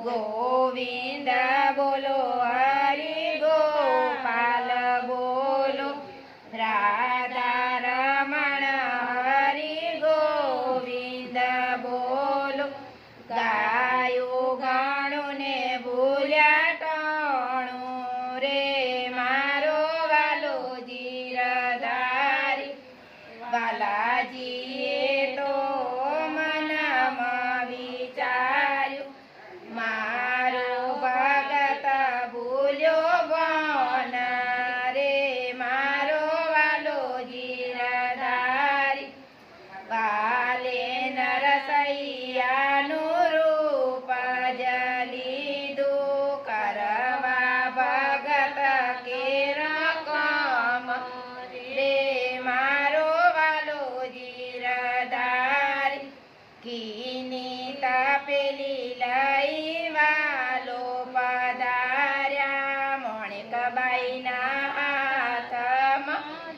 ગોવિંદ બોલો હરિ ગોપાલ બોલો રાધા રમણ હરિ ગોવિંદ બોલો ગાયો ગાણું ને ભૂલ્યા ટાણું રે મારો વાલો જીરધારી વાલાજીએ તો મનમાં વિચાર્યું મારો ભગત ભૂલ્યો ભણ રે મારો વાલો જીરધારી વાલે નરસૈયાનું રૂપ જ લીધું કરવા ભગત કેર કામ રે મારો વાલો જીરધારી કીની તપેલી લઈ વાલો પધાર્યા મોણિકબાઈના હાથમાં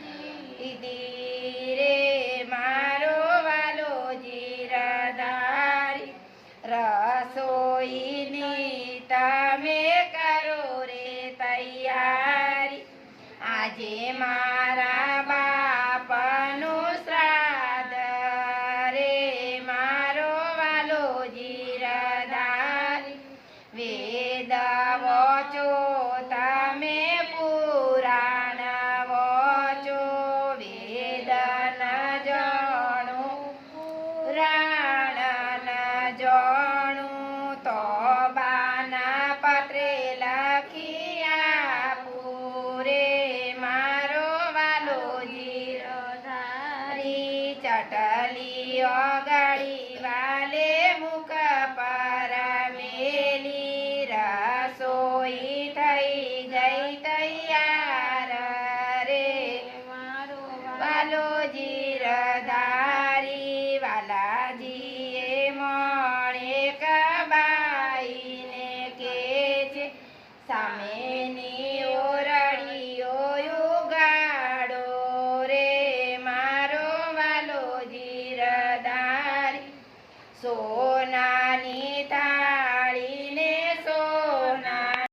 દીધી રે મારો વાલો જીરધારી રસોઈની તમે કરો રે તૈયારી આજે મારા બાપનું શ્રાદ્ધ રે મારો વાલો જીરધારી વેદ વચો તમે પુરાણ વચો વેદ ન જાણું પુરાણ ન જાણું તો બાના પત્રે લખી આપું રે મારો વાલો જીરધારી ચટલી ઓગળી વાલે મુખ પર મેલી રસોઈ થઈ ગઈ તૈયાર રે મારો વાલો જીરધારી વાલાજીએ મોણિકબાઈને કે છે સામેની ઓરડીઓ ઉગાડો રે મારો વાલો જીરધારી સોનાની